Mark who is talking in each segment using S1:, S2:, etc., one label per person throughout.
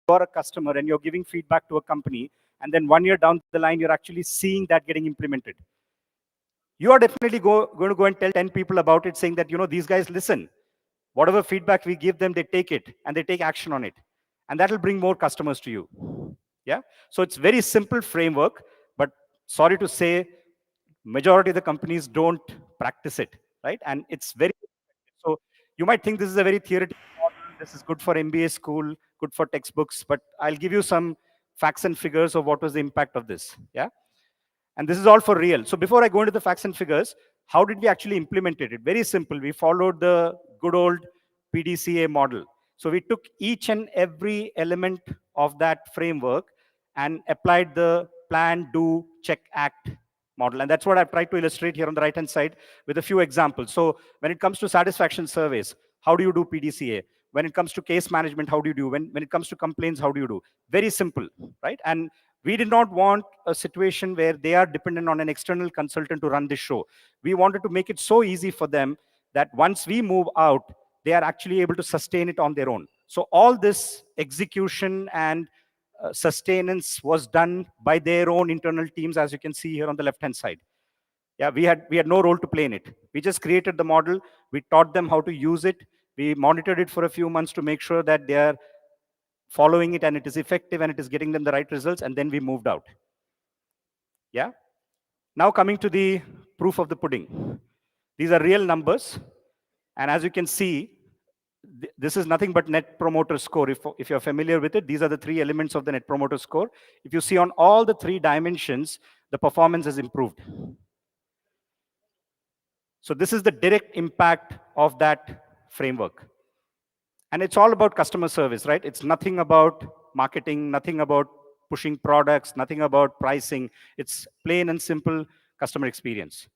S1: you're a customer and you're giving feedback to a company, and then 1 year down the line, you're actually seeing that getting implemented. You are definitely going to go and tell 10 people about it, saying that, these guys listen. Whatever feedback we give them, they take it and they take action on it. And that will bring more customers to you. Yeah. So it's very simple framework, but sorry to say, majority of the companies don't practice it, right? And it's very, so you might think this is a very theoretical model. This is good for MBA school, good for textbooks, but I'll give you some facts and figures of what was the impact of this. Yeah. And this is all for real. So before I go into the facts and figures, how did we actually implement it? Very simple. We followed the good old PDCA model. So we took each and every element of that framework and applied the plan, do, check, act model. And that's what I've tried to illustrate here on the right-hand side with a few examples. So when it comes to satisfaction surveys, how do you do PDCA? When it comes to case management, how do you do? When it comes to complaints, how do you do? Very simple, right? And we did not want a situation where they are dependent on an external consultant to run this show. We wanted to make it so easy for them that once we move out, they are actually able to sustain it on their own. So all this execution and sustenance was done by their own internal teams, as you can see here on the left-hand side. Yeah, we had no role to play in it. We just created the model. We taught them how to use it. We monitored it for a few months to make sure that they are following it and it is effective and it is getting them the right results, and then we moved out. Yeah. Now coming to the proof of the pudding. These are real numbers. And as you can see, this is nothing but net promoter score. If you're familiar with it, these are the 3 elements of the net promoter score. If you see on all the 3 dimensions, the performance has improved. So this is the direct impact of that framework. And it's all about customer service, right? It's nothing about marketing, nothing about pushing products, nothing about pricing. It's plain and simple customer experience.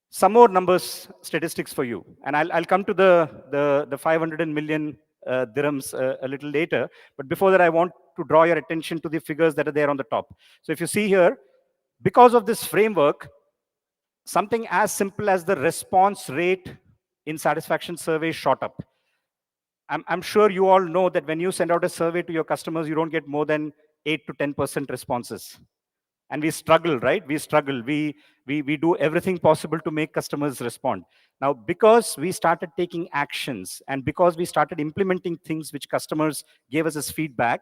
S1: Some more numbers, statistics for you. And I'll come to the 500 million dirhams a little later. But before that, I want to draw your attention to the figures that are there on the top. So if you see here, because of this framework, something as simple as the response rate in satisfaction surveys shot up. I'm sure you all know that when you send out a survey to your customers, you don't get more than 8 to 10% responses. And we struggle, right? We struggle. We do everything possible to make customers respond. Now, because we started taking actions and because we started implementing things which customers gave us as feedback,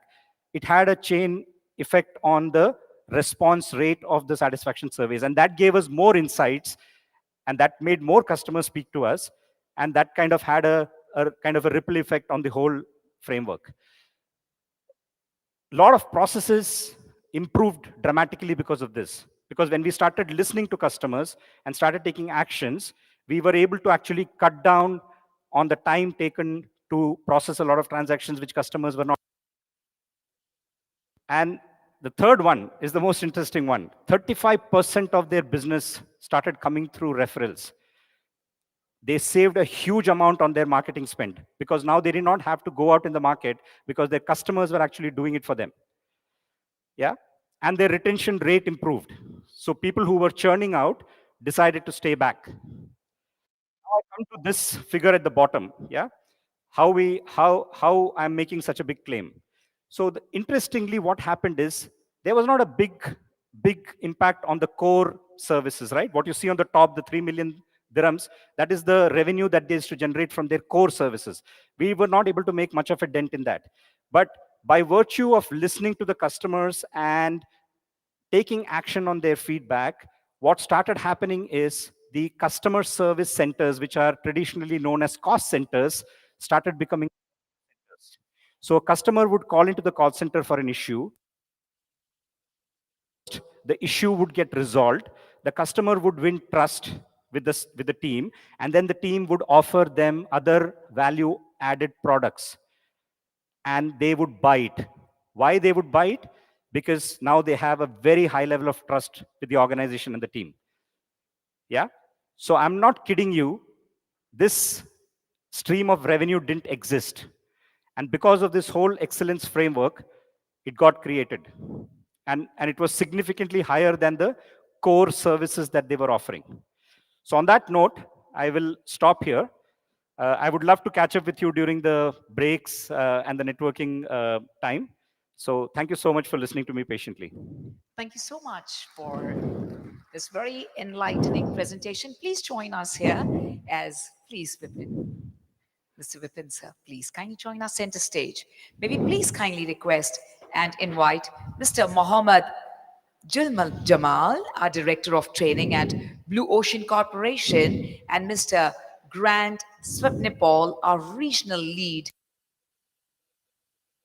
S1: it had a chain effect on the response rate of the satisfaction surveys. And that gave us more insights, and that made more customers speak to us. And that kind of had a kind of a ripple effect on the whole framework. A lot of processes improved dramatically because of this. Because when we started listening to customers and started taking actions, we were able to actually cut down on the time taken to process a lot of transactions which customers were not. And the third one is the most interesting one. 35% of their business started coming through referrals. They saved a huge amount on their marketing spend because now they did not have to go out in the market because their customers were actually doing it for them. Yeah. And their retention rate improved. So people who were churning out decided to stay back. Now I come to this figure at the bottom. Yeah. How I'm making such a big claim. So interestingly, what happened is there was not a big impact on the core services, right? What you see on the top, the 3 million dirhams, that is the revenue that they used to generate from their core services. We were not able to make much of a dent in that. But by virtue of listening to the customers and taking action on their feedback, what started happening is the customer service centers, which are traditionally known as cost centers, started becoming centers. So a customer would call into the call center for an issue. The issue would get resolved. The customer would win trust with the team, and then the team would offer them other value-added products, and they would buy it. Why they would buy it? Because now they have a very high level of trust with the organization and the team. Yeah. So I'm not kidding you. This stream of revenue didn't exist, and because of this whole excellence framework, it got created, and it was significantly higher than the core services that they were offering. So on that note, I will stop here. I would love to catch up with you during the breaks and the networking time. So thank you so much for listening to me patiently.
S2: Thank you so much for this very enlightening presentation. Please join us here as, please, Vipin. Mr. Vipin, sir, please kindly join our center stage. May we please kindly request and invite Mr. Mohammed Jamal, our Director of Training at Blue Ocean Corporation, and Mr. Grant Swapnipal, our Regional Lead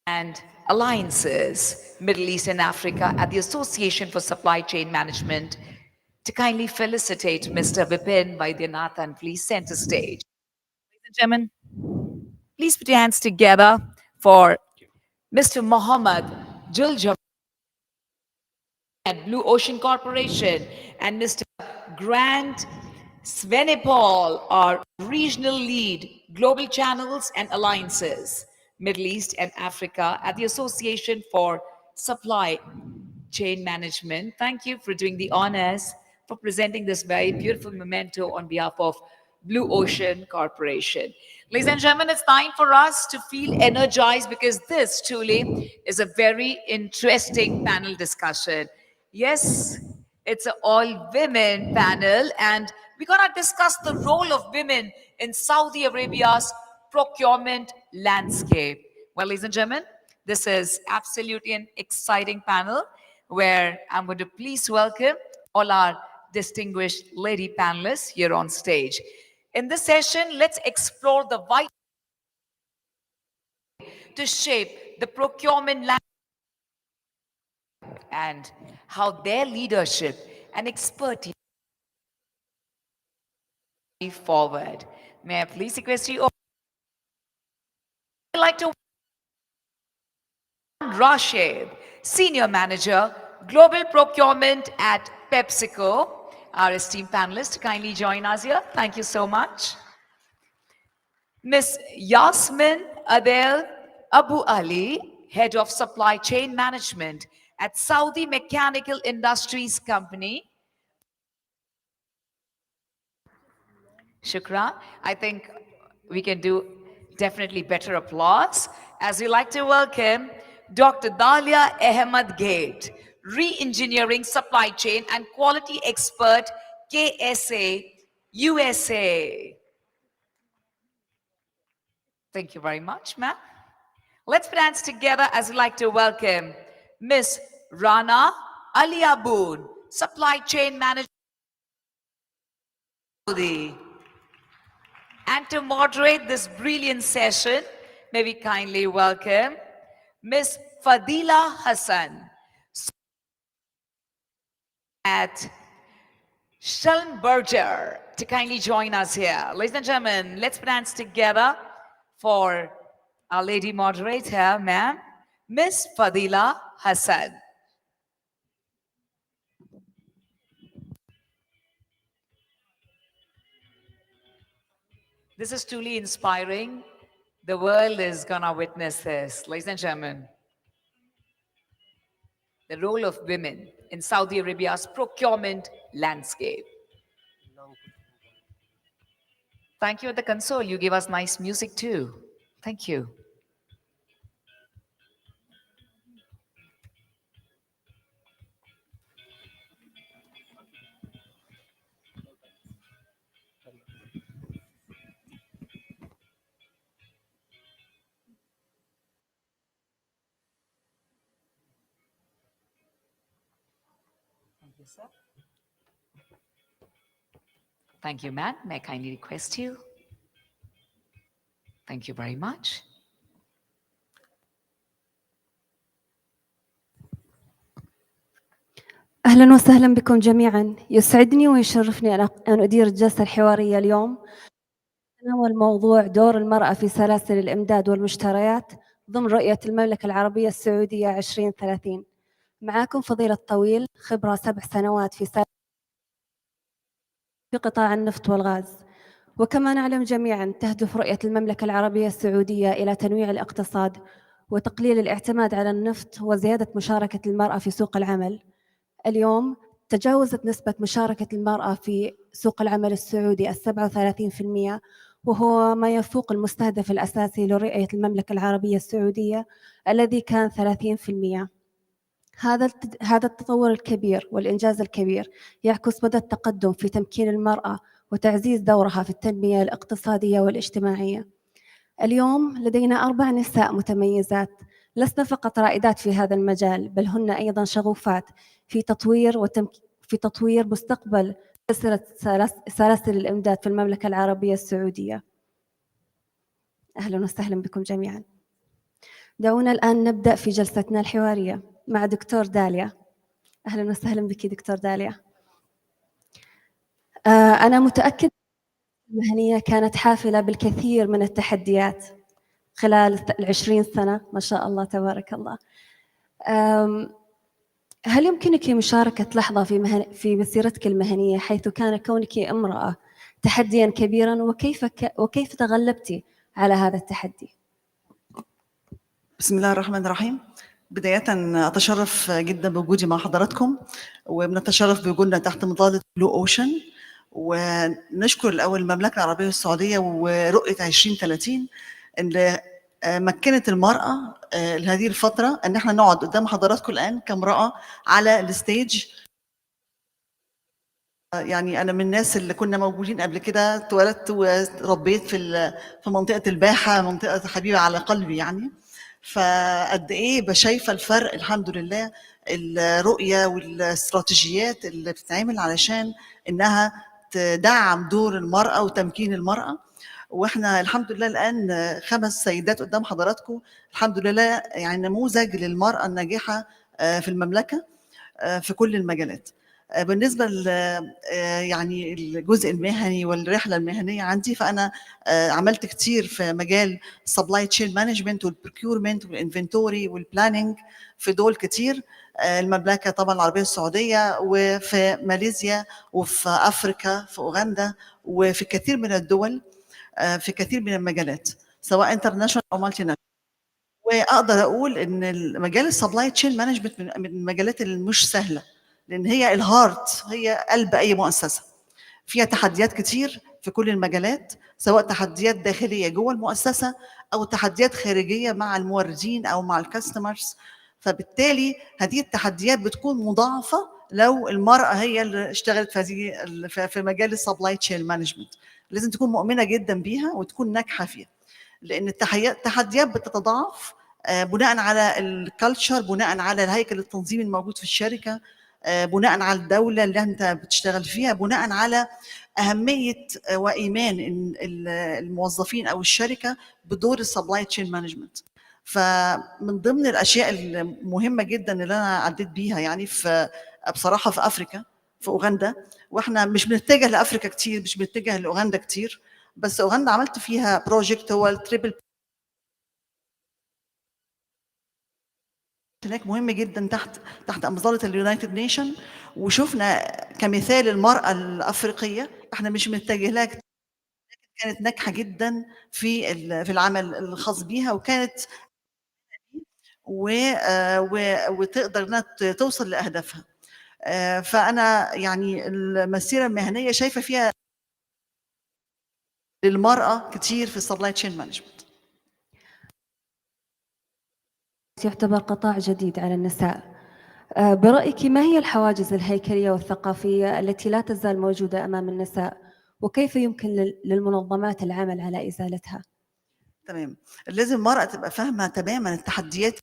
S2: and Alliances, Middle East and Africa at the Association for Supply Chain Management, to kindly felicitate Mr. Vipin Vaidyanathan, please center stage. Ladies and gentlemen, please put your hands together for Mr. Mohammed Juljam at Blue Ocean Corporation and Mr. Grant Svenepal, our Regional Lead, Global Channels and Alliances, Middle East and Africa at the Association for Supply Chain Management. Thank you for doing the honors, for presenting this very beautiful memento on behalf of Blue Ocean Corporation. Ladies and gentlemen, it's time for us to feel energized because this truly is a very interesting panel discussion. Yes, it's an all women panel, and we're going to discuss the role of women in Saudi Arabia's procurement landscape. Well, ladies and gentlemen, this is absolutely an exciting panel where I'm going to please welcome all our distinguished lady panelists here on stage. In this session, let's explore the vital to shape the procurement landscape and how their leadership and expertise forward. May I please request you all? I'd like to Rashid, Senior Manager, Global Procurement at PepsiCo, our esteemed panelist, to kindly join us here. Thank you so much. Ms. Yasmin Adel Abu Ali, Head of Supply Chain Management at Saudi Mechanical Industries Company. Shukran. I think we can do definitely better applause. As we like to welcome Dr. Dalia Ahmed Gate, Re-Engineering Supply Chain and Quality Expert, KSA, USA. Thank you very much, ma'am. Let's dance together as we like to welcome Miss Rana Aliaboon, Supply Chain Manager. And to moderate this brilliant session, may we kindly welcome Ms. Fadila Hassan at Schellenberger to kindly join us here. Ladies and gentlemen, let's dance together for our lady moderator, ma'am, Ms. Fadila Hassan. This is truly inspiring. The world is gonna witness this. Ladies and gentlemen, the role of women in Saudi Arabia's procurement landscape. Thank you at the console. You gave us nice music too. Thank you. Thank you, sir. Thank you, ma'am. May I kindly request you? Thank you very much.
S3: أهلا وسهلا بكم جميعا. يسعدني ويشرفني أن أدير الجلسة الحوارية اليوم تناول موضوع دور المرأة في سلاسل الإمداد والمشتريات ضمن رؤية المملكة العربية السعودية 2030. معاكم فضيلة طويل، خبرة 7 سنوات في قطاع النفط والغاز. وكما نعلم جميعا تهدف رؤية المملكة العربية السعودية إلى تنويع الاقتصاد وتقليل الاعتماد على النفط وزيادة مشاركة المرأة في سوق العمل. اليوم تجاوزت نسبة مشاركة المرأة في سوق العمل السعودي 37%، وهو ما يفوق المستهدف الأساسي لرؤية المملكة العربية السعودية الذي كان 30%. هذا التطور الكبير والإنجاز الكبير يعكس مدى التقدم في تمكين المرأة وتعزيز دورها في التنمية الاقتصادية والاجتماعية. اليوم لدينا 4 نساء متميزات لسن فقط رائدات في هذا المجال، بل هن أيضا شغوفات في تطوير مستقبل سلاسل الإمداد في المملكة العربية السعودية. أهلا وسهلا بكم جميعا. دعونا الآن نبدأ في جلستنا الحوارية مع دكتور داليا. أهلا وسهلا بك دكتور داليا. أنا متأكد المهنية كانت حافلة بالكثير من التحديات خلال 20 سنة، ما شاء الله تبارك الله. هل يمكنك مشاركة لحظة في مسيرتك المهنية حيث كان كونك امرأة تحدياً كبيراً، وكيف تغلبتِ على هذا التحدي؟
S4: بسم الله الرحمن الرحيم. بداية أتشرف جدا بوجودي مع حضراتكم، وبنتشرف بوجودنا تحت مظلة بلو أوشن، ونشكر الأول المملكة العربية السعودية ورؤية 2030 اللي مكنت المرأة لهذه الفترة أن احنا نقعد قدام حضراتكم الآن كامرأة على الستيج. يعني أنا من الناس اللي كنا موجودين قبل كده، اتولدت وربيت في منطقة الباحة، منطقة حبيبة على قلبي يعني. فقد إيه شايفة الفرق الحمد لله، الرؤية والاستراتيجيات اللي بتتعمل علشان إنها تدعم دور المرأة وتمكين المرأة. واحنا الحمد لله الآن 5 سيدات قدام حضراتكم، الحمد لله يعني نموذج للمرأة الناجحة في المملكة في كل المجالات. بالنسبة يعني الجزء المهني والرحلة المهنية عندي، فأنا عملت كتير في مجال supply chain management والprocurement والinventory والplanning في دول كتير، المملكة طبعا العربية السعودية وفي ماليزيا وفي أفريقيا في أوغندا وفي كثير من الدول في كثير من المجالات سواء international أو multinational. واقدر اقول ان مجال السبلاي تشين مانجمنت من المجالات اللي مش سهله، لان هي الهارت، هي قلب اي مؤسسه. فيها تحديات كتير في كل المجالات، سواء تحديات داخليه جوه المؤسسه او تحديات خارجيه مع الموردين او مع الكاستمرز. فبالتالي هذه التحديات بتكون مضاعفه لو المراه هي اللي اشتغلت في مجال السبلاي تشين مانجمنت. لازم تكون مؤمنه جدا بيها وتكون ناجحه فيها، لان التحديات بتتضاعف بناء على الكالتشر، بناء على الهيكل التنظيمي الموجود في الشركه، بناء على الدوله اللي انت بتشتغل فيها، بناء على اهميه وايمان الموظفين او الشركه بدور السبلاي تشين مانجمنت. فمن ضمن الاشياء المهمه جدا اللي انا عديت بيها يعني بصراحه في افريقيا في اوغندا، واحنا مش بنتجه لافريقيا كتير، مش بنتجه لاوغندا كتير، بس اوغندا عملت فيها بروجكت هو التريبل هناك مهم جدا تحت انظمه اليونايتد نيشن، وشفنا كمثال المراه الافريقيه احنا مش بنتجه لها كتير، كانت ناجحه جدا في العمل الخاص بيها، وكانت وتقدر انها توصل لاهدافها. فانا يعني المسيره المهنيه شايفه فيها للمراه كتير في السبلاي تشين مانجمنت.
S3: يعتبر قطاع جديد على النساء. برأيك ما هي الحواجز الهيكلية والثقافية التي لا تزال موجودة أمام النساء، وكيف يمكن للمنظمات العمل على إزالتها؟
S4: تمام، لازم المرأة تبقى فاهمة تماما التحديات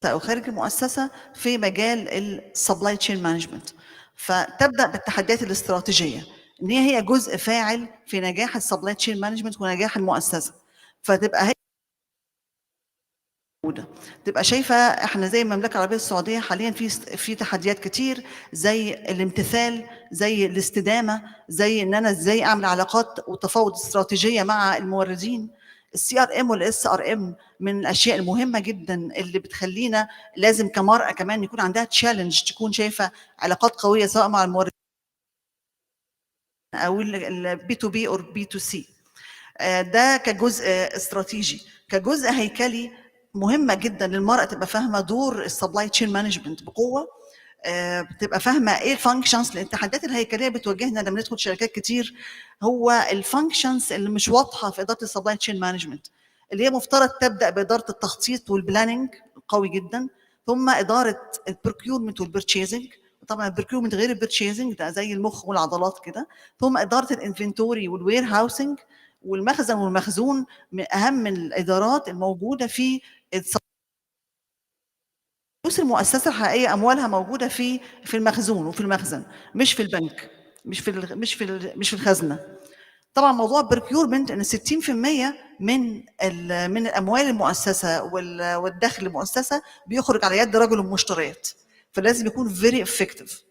S4: أو خارج المؤسسة في مجال السبلاي تشين مانجمنت، فتبدأ بالتحديات الاستراتيجية إن هي جزء فاعل في نجاح السبلاي تشين مانجمنت ونجاح المؤسسة. فتبقى هي تبقى شايفه احنا زي المملكه العربيه السعوديه حاليا في تحديات كتير، زي الامتثال، زي الاستدامه، زي ان انا ازاي اعمل علاقات وتفاوض استراتيجيه مع الموردين. السي ار ام والاس ار ام من الاشياء المهمه جدا اللي بتخلينا لازم كمراه كمان يكون عندها تشالنج، تكون شايفه علاقات قويه سواء مع الموردين او البي تو بي او بي تو سي. ده كجزء استراتيجي. كجزء هيكلي مهمه جدا للمراه تبقى فاهمه دور السبلاي تشين مانجمنت بقوه، بتبقى فاهمه ايه الفانكشنز. لان التحديات الهيكليه بتواجهنا لما ندخل شركات كتير، هو الفانكشنز اللي مش واضحه في اداره السبلاي تشين مانجمنت، اللي هي مفترض تبدا باداره التخطيط والبلاننج قوي جدا، ثم اداره البروكيورمنت والبرتشيزنج. طبعا البروكيورمنت غير البرتشيزنج، ده زي المخ والعضلات كده. ثم اداره الانفنتوري والوير هاوسنج والمخزن والمخزون، من اهم الادارات الموجوده في فلوس المؤسسه الحقيقيه اموالها موجوده في المخزون وفي المخزن، مش في البنك، مش في الخزنه. طبعا موضوع البركيورمنت ان 60% من الاموال المؤسسه والدخل المؤسسه بيخرج على يد رجل المشتريات، فلازم يكون فيري افكتيف.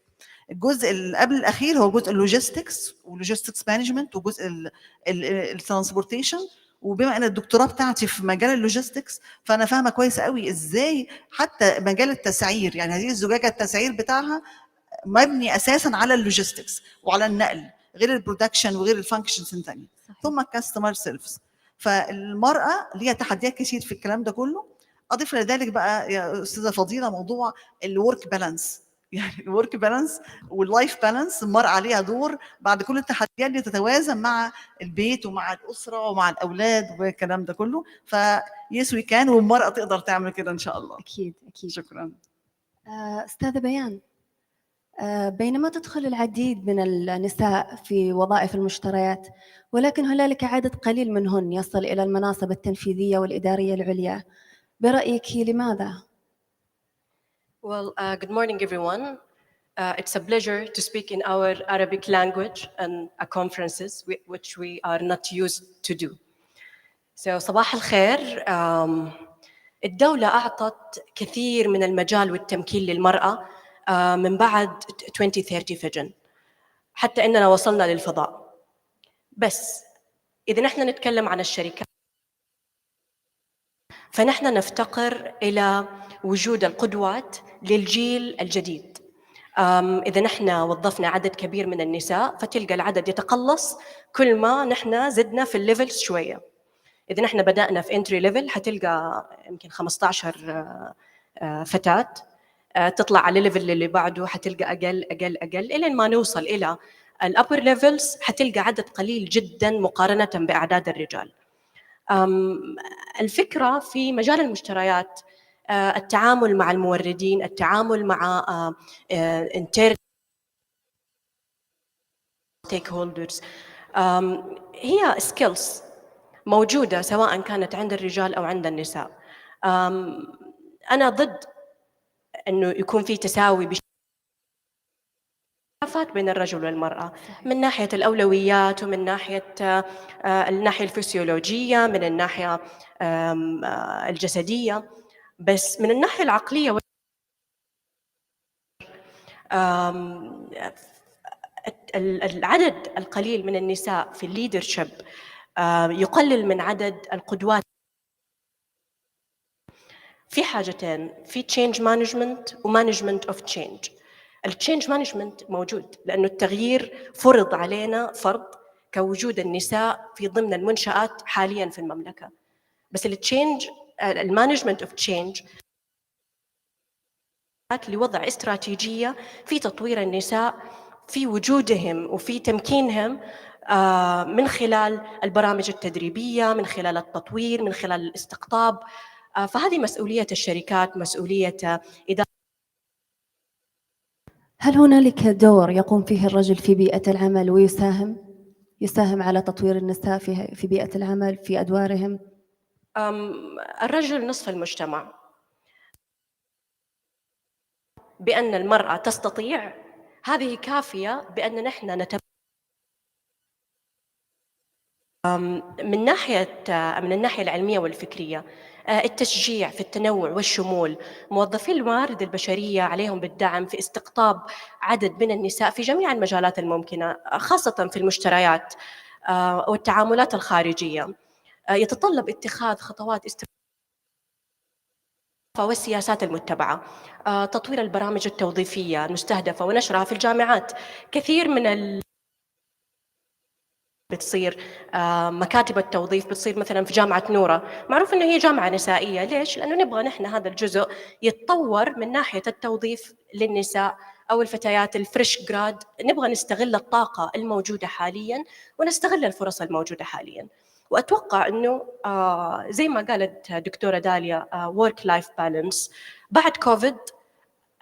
S4: الجزء اللي قبل الاخير هو جزء اللوجيستكس واللوجيستكس مانجمنت وجزء الترانسبورتيشن. وبما ان الدكتوراه بتاعتي في مجال اللوجيستكس، فانا فاهمه كويس قوي ازاي حتى مجال التسعير، يعني هذه الزجاجه التسعير بتاعها مبني اساسا على اللوجيستكس وعلى النقل، غير البرودكشن وغير الفانكشنز الثانيه. ثم الكاستمر سيرفيس. فالمراه ليها تحديات كتير في الكلام ده كله. اضيف لذلك بقى يا استاذه فضيله موضوع الورك بالانس، يعني الورك بالانس واللايف بالانس، المراه عليها دور بعد كل التحديات دي تتوازن مع البيت ومع الاسره ومع الاولاد والكلام ده كله. فيس وي كان، والمراه تقدر تعمل كده ان شاء الله.
S3: أكيد أكيد.
S4: شكرا.
S3: أستاذة بيان، بينما تدخل العديد من النساء في وظائف المشتريات، ولكن هنالك عدد قليل منهن يصل إلى المناصب التنفيذية والإدارية العليا، برأيك لماذا؟
S5: Well, good morning, everyone. It's a pleasure to speak in our Arabic language and conferences, which we are not used to do. So, صباح الخير. الدولة أعطت كثير من المجال والتمكين للمرأة من بعد 2030 فيجن، حتى إننا وصلنا للفضاء. بس إذا نحن نتكلم عن الشركات، فنحن نفتقر إلى وجود القدوات للجيل الجديد. إذا نحن وظفنا عدد كبير من النساء، فتلقى العدد يتقلص كل ما نحن زدنا في الليفلز شوية. إذا نحن بدأنا في entry level، حتلقى يمكن 15 فتاة، تطلع على الليفل اللي بعده حتلقى أقل أقل أقل، إلى ما نوصل إلى الupper levels حتلقى عدد قليل جدا مقارنة بأعداد الرجال. الفكرة في مجال المشتريات، التعامل مع الموردين، التعامل مع internal stakeholders، هي skills موجودة سواء كانت عند الرجال أو عند النساء. أنا ضد أنه يكون في تساوي بين الرجل والمرأة، من ناحية الأولويات ومن ناحية الناحية الفسيولوجية، من الناحية الجسدية، بس من الناحية العقلية العدد القليل من النساء في الليدرشيب يقلل من عدد القدوات. في حاجتين، في change management و management of change. التشينج مانجمنت موجود لأنه التغيير فرض علينا فرض كوجود النساء في ضمن المنشآت حالياً في المملكة. بس التشينج، المانجمنت اوف تشينج، لوضع استراتيجية في تطوير النساء، في وجودهم وفي تمكينهم من خلال البرامج التدريبية، من خلال التطوير، من خلال الاستقطاب. فهذه مسؤولية الشركات، مسؤولية إدارة.
S3: هل هنالك دور يقوم فيه الرجل في بيئة العمل ويساهم على تطوير النساء في بيئة العمل في أدوارهم؟
S5: الرجل نصف المجتمع. بأن المرأة تستطيع هذه كافية بأن نحن من الناحية العلمية والفكرية، التشجيع في التنوع والشمول، موظفي الموارد البشرية عليهم بالدعم في استقطاب عدد من النساء في جميع المجالات الممكنة، خاصة في المشتريات والتعاملات الخارجية. يتطلب اتخاذ خطوات والسياسات المتبعة، تطوير البرامج التوظيفية المستهدفة ونشرها في الجامعات. كثير من بتصير مكاتب التوظيف بتصير مثلا في جامعة نورة، معروف أنه هي جامعة نسائية. ليش؟ لأنه نبغى نحن هذا الجزء يتطور من ناحية التوظيف للنساء أو الفتيات الفريش جراد. نبغى نستغل الطاقة الموجودة حاليا ونستغل الفرص الموجودة حاليا. وأتوقع أنه زي ما قالت دكتورة داليا work life balance، بعد كوفيد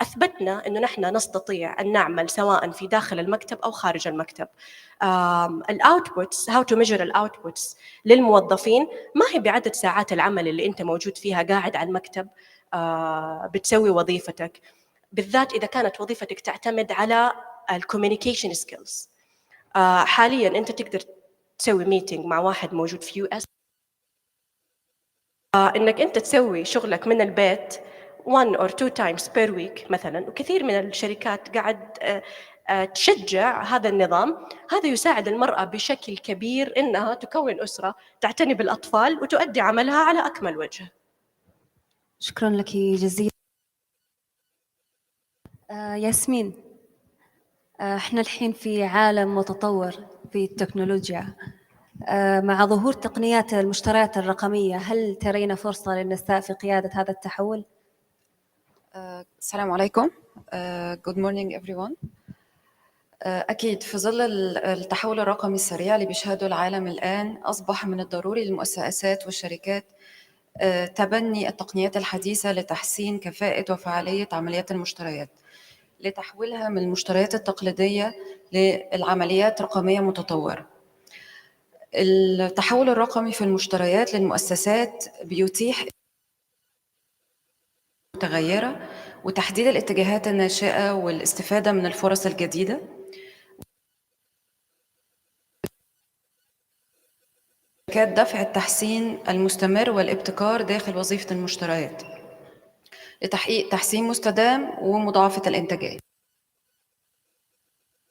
S5: أثبتنا أنه نحن نستطيع أن نعمل سواء في داخل المكتب أو خارج المكتب. الأوتبوتس، how to measure الأوتبوتس للموظفين ما هي بعدد ساعات العمل اللي أنت موجود فيها قاعد على المكتب بتسوي وظيفتك، بالذات إذا كانت وظيفتك تعتمد على الكوميونيكيشن سكيلز. حاليا أنت تقدر تسوي ميتينج مع واحد موجود في US، إنك أنت تسوي شغلك من البيت 1 or 2 times per week مثلاً، وكثير من الشركات قاعد تشجع هذا النظام. هذا يساعد المرأة بشكل كبير إنها تكون أسرة، تعتني بالأطفال وتؤدي عملها على أكمل وجه.
S3: شكرا لك جزيلا. ياسمين، احنا الحين في عالم متطور في التكنولوجيا، مع ظهور تقنيات المشتريات الرقمية، هل ترين فرصة للنساء في قيادة هذا التحول؟
S6: السلام عليكم. Good morning everyone. أكيد في ظل التحول الرقمي السريع اللي بيشهده العالم الآن، أصبح من الضروري للمؤسسات والشركات تبني التقنيات الحديثة لتحسين كفاءة وفعالية عمليات المشتريات، لتحويلها من المشتريات التقليدية للعمليات رقمية متطورة. التحول الرقمي في المشتريات للمؤسسات بيتيح متغيرة وتحديد الاتجاهات الناشئة والاستفادة من الفرص الجديدة. شركات دفع التحسين المستمر والابتكار داخل وظيفة المشتريات لتحقيق تحسين مستدام ومضاعفة الإنتاجية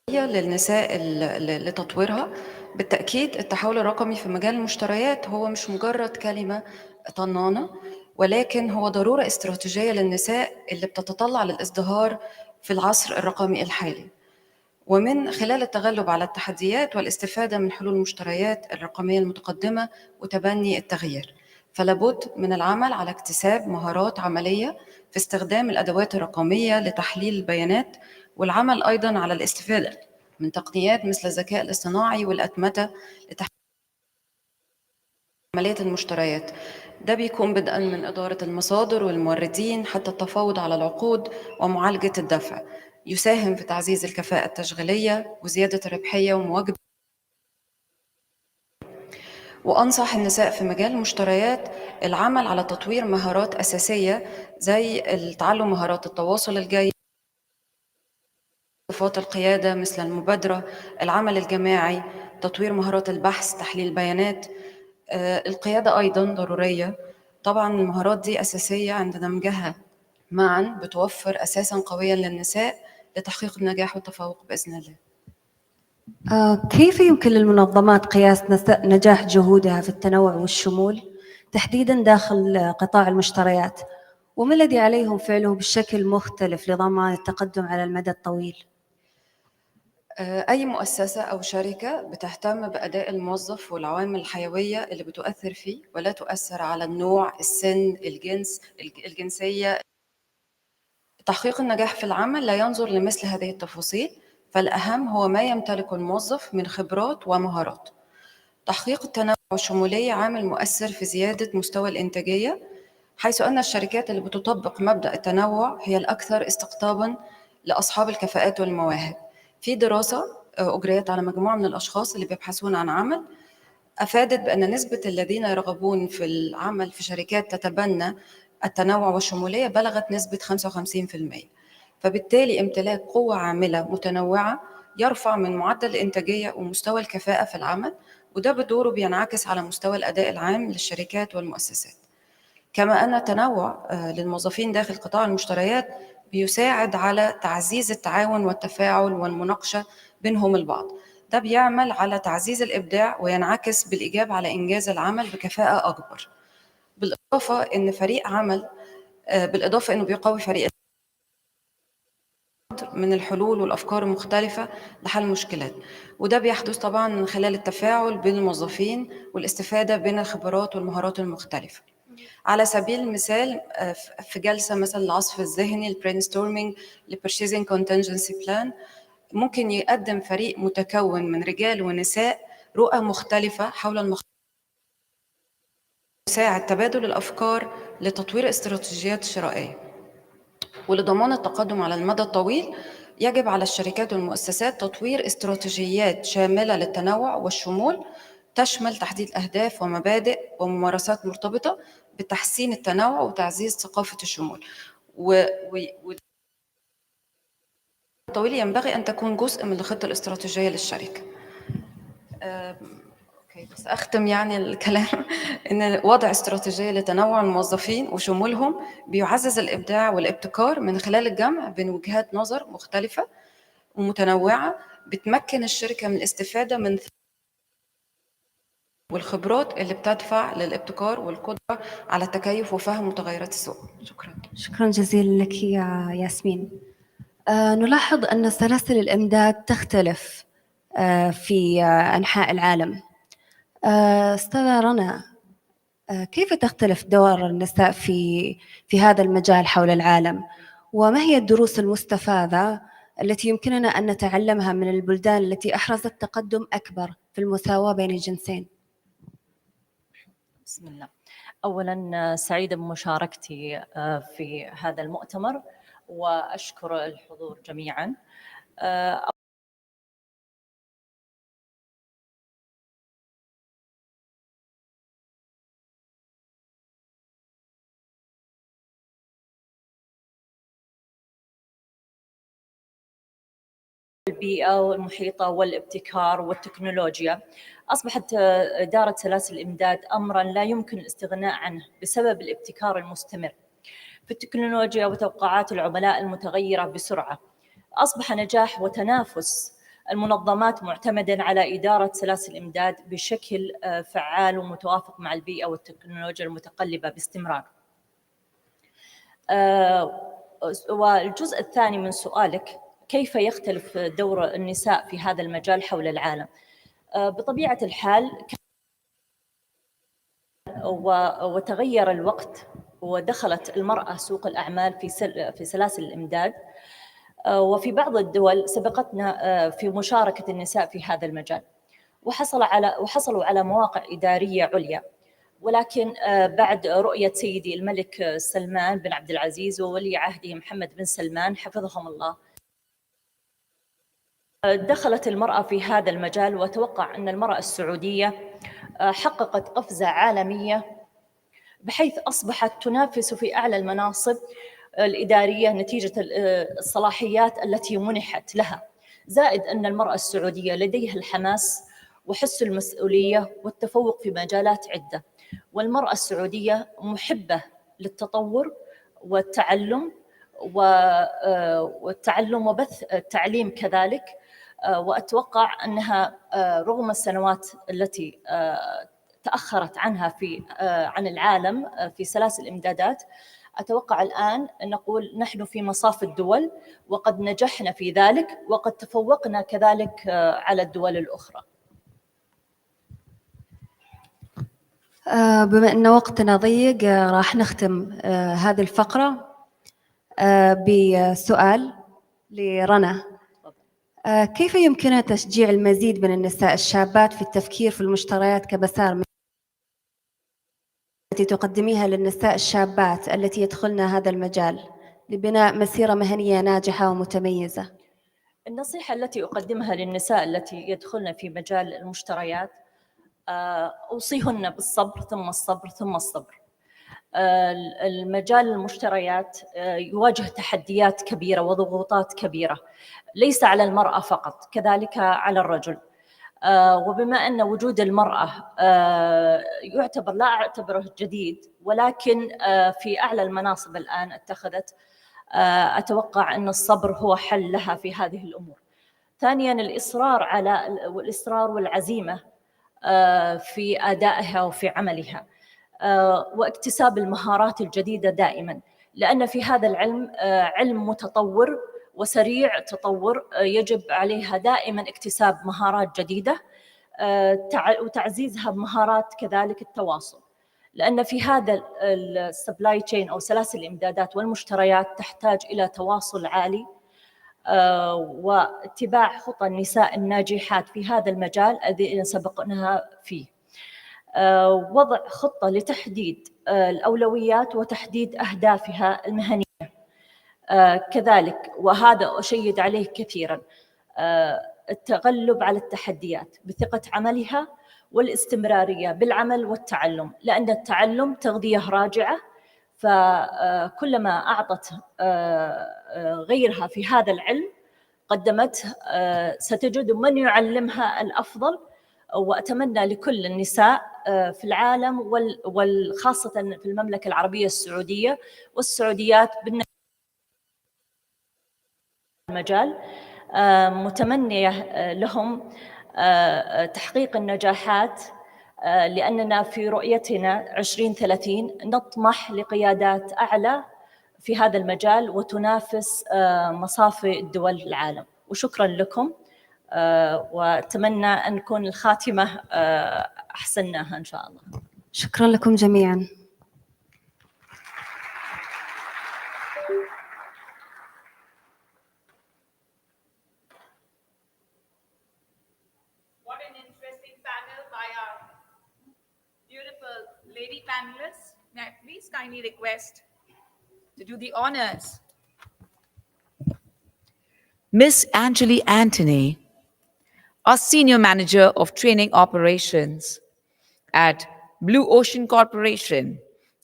S6: للنساء لتطويرها. بالتأكيد التحول الرقمي في مجال المشتريات هو مش مجرد كلمة طنانة، ولكن هو ضرورة استراتيجية للنساء اللي بتتطلع للازدهار في العصر الرقمي الحالي، ومن خلال التغلب على التحديات والاستفادة من حلول المشتريات الرقمية المتقدمة وتبني التغيير. فلابد من العمل على اكتساب مهارات عملية في استخدام الأدوات الرقمية لتحليل البيانات، والعمل أيضاً على الاستفادة من تقنيات مثل الذكاء الاصطناعي والأتمتة لتحليل عملية المشتريات. ده بيكون بدءاً من إدارة المصادر والموردين حتى التفاوض على العقود ومعالجة الدفع. يساهم في تعزيز الكفاءة التشغيلية وزيادة الربحية ومواكبة. وأنصح النساء في مجال المشتريات العمل على تطوير مهارات أساسية زي تعلم مهارات التواصل الجيد، صفات القيادة مثل المبادرة، العمل الجماعي، تطوير مهارات البحث، تحليل البيانات. القيادة أيضاً ضرورية. طبعاً المهارات دي أساسية، عند دمجها معاً بتوفر أساساً قوياً للنساء لتحقيق النجاح والتفوق بإذن الله.
S3: كيف يمكن للمنظمات قياس نجاح جهودها في التنوع والشمول تحديداً داخل قطاع المشتريات؟ وما الذي عليهم فعله بشكل مختلف لضمان التقدم على المدى الطويل؟
S6: أي مؤسسة أو شركة بتهتم بأداء الموظف والعوامل الحيوية اللي بتؤثر فيه ولا تؤثر على النوع، السن، الجنس، الجنسية. تحقيق النجاح في العمل لا ينظر لمثل هذه التفاصيل، فالأهم هو ما يمتلكه الموظف من خبرات ومهارات. تحقيق التنوع والشمولية عامل مؤثر في زيادة مستوى الإنتاجية، حيث أن الشركات اللي بتطبق مبدأ التنوع هي الأكثر استقطاباً لأصحاب الكفاءات والمواهب. في دراسة أجريت على مجموعة من الأشخاص اللي بيبحثون عن عمل أفادت بأن نسبة الذين يرغبون في العمل في شركات تتبنى التنوع والشمولية بلغت نسبة 55%. فبالتالي امتلاك قوة عاملة متنوعة يرفع من معدل الإنتاجية ومستوى الكفاءة في العمل، وده بدوره بينعكس على مستوى الأداء العام للشركات والمؤسسات. كما أن التنوع للموظفين داخل قطاع المشتريات بيساعد على تعزيز التعاون والتفاعل والمناقشة بينهم البعض. ده بيعمل على تعزيز الإبداع وينعكس بالإيجاب على إنجاز العمل بكفاءة أكبر. بالإضافة إنه بيقوي فريق من الحلول والأفكار المختلفة لحل المشكلات، وده بيحدث طبعا من خلال التفاعل بين الموظفين والاستفادة بين الخبرات والمهارات المختلفة. على سبيل المثال في جلسة مثلا العصف الذهني البرين ستورمينج لبرشيزنج كونتنجنسي بلان، ممكن يقدم فريق متكون من رجال ونساء رؤى مختلفة حول يساعد تبادل الأفكار لتطوير استراتيجيات شرائية. ولضمان التقدم على المدى الطويل يجب على الشركات والمؤسسات تطوير استراتيجيات شاملة للتنوع والشمول تشمل تحديد أهداف ومبادئ وممارسات مرتبطة بتحسين التنوع وتعزيز ثقافة الشمول. والطويل ينبغي أن تكون جزء من الخطة الاستراتيجية للشركة. بس أختم يعني الكلام إن وضع استراتيجية لتنوع الموظفين وشمولهم بيعزز الإبداع والابتكار من خلال الجمع بين وجهات نظر مختلفة ومتنوعة، بتمكن الشركة من الاستفادة من والخبرات اللي بتدفع للابتكار والقدرة على التكيف وفهم متغيرات السوق. شكرا.
S3: شكرا جزيلا لك يا ياسمين. نلاحظ أن سلاسل الإمداد تختلف في أنحاء العالم. أستاذة رنا، كيف تختلف دور النساء في هذا المجال حول العالم؟ وما هي الدروس المستفادة التي يمكننا أن نتعلمها من البلدان التي أحرزت تقدم أكبر في المساواة بين الجنسين؟
S7: بسم الله. أولاً سعيدة بمشاركتي في هذا المؤتمر وأشكر الحضور جميعاً. البيئة والمحيطة والابتكار والتكنولوجيا، أصبحت إدارة سلاسل الإمداد أمراً لا يمكن الاستغناء عنه بسبب الابتكار المستمر في التكنولوجيا وتوقعات العملاء المتغيرة بسرعة. أصبح نجاح وتنافس المنظمات معتمداً على إدارة سلاسل الإمداد بشكل فعال ومتوافق مع البيئة والتكنولوجيا المتقلبة باستمرار. والجزء الثاني من سؤالك، كيف يختلف دور النساء في هذا المجال حول العالم؟ بطبيعة الحال وتغير الوقت ودخلت المرأة سوق الأعمال في سلاسل الإمداد، وفي بعض الدول سبقتنا في مشاركة النساء في هذا المجال وحصلوا على مواقع إدارية عليا، ولكن بعد رؤية سيدي الملك سلمان بن عبد العزيز وولي عهده محمد بن سلمان حفظهم الله، دخلت المرأة في هذا المجال، وأتوقع أن المرأة السعودية حققت قفزة عالمية بحيث أصبحت تنافس في أعلى المناصب الإدارية نتيجة الصلاحيات التي منحت لها، زائد أن المرأة السعودية لديها الحماس وحس المسؤولية والتفوق في مجالات عدة، والمرأة السعودية محبة للتطور والتعلم وبث التعليم كذلك. وأتوقع أنها رغم السنوات التي تأخرت عنها عن العالم في سلاسل الإمدادات، أتوقع الآن أن نقول نحن في مصاف الدول، وقد نجحنا في ذلك وقد تفوقنا كذلك على الدول الأخرى.
S3: بما أن وقتنا ضيق راح نختم هذه الفقرة بسؤال لرنا. كيف يمكننا تشجيع المزيد من النساء الشابات في التفكير في المشتريات كمسار التي تقدميها للنساء الشابات التي يدخلن هذا المجال لبناء مسيرة مهنية ناجحة ومتميزة؟
S7: النصيحة التي أقدمها للنساء التي يدخلن في مجال المشتريات، أوصيهن بالصبر ثم الصبر ثم الصبر. المجال المشتريات يواجه تحديات كبيرة وضغوطات كبيرة، ليس على المرأة فقط، كذلك على الرجل. وبما أن وجود المرأة لا أعتبره جديد، ولكن في أعلى المناصب الآن اتخذت، أتوقع أن الصبر هو حل لها في هذه الأمور. ثانياً الإصرار والعزيمة في أدائها وفي عملها، واكتساب المهارات الجديدة دائماً، لأن في هذا العلم علم متطور وسريع تطور، يجب عليها دائما اكتساب مهارات جديدة وتعزيزها بمهارات كذلك التواصل، لأن في هذا السبلاي تشين أو سلاسل الإمدادات والمشتريات تحتاج إلى تواصل عالي واتباع خطى النساء الناجحات في هذا المجال الذي سبقناها فيه، وضع خطة لتحديد الأولويات وتحديد أهدافها المهنية، كذلك وهذا أشيد عليه كثيراً التغلب على التحديات بثقة عملها والاستمرارية بالعمل والتعلم، لأن التعلم تغذية راجعة، فكلما أعطت غيرها في هذا العلم قدمته ستجد من يعلمها الأفضل. وأتمنى لكل النساء في العالم وخاصة في المملكة العربية السعودية والسعوديات بالمجال متمنية لهم تحقيق النجاحات، لأننا في رؤيتنا 2030 نطمح لقيادات أعلى في هذا المجال وتنافس مصافي الدول العالم. وشكرا لكم، وأتمنى أن تكون الخاتمة أحسنها إن شاء الله.
S3: شكرا لكم جميعا.
S2: What an interesting panel by our beautiful lady panelists. May I please kindly request to do the honors Miss Angeli Anthony, our Senior Manager of Training Operations at Blue Ocean Corporation,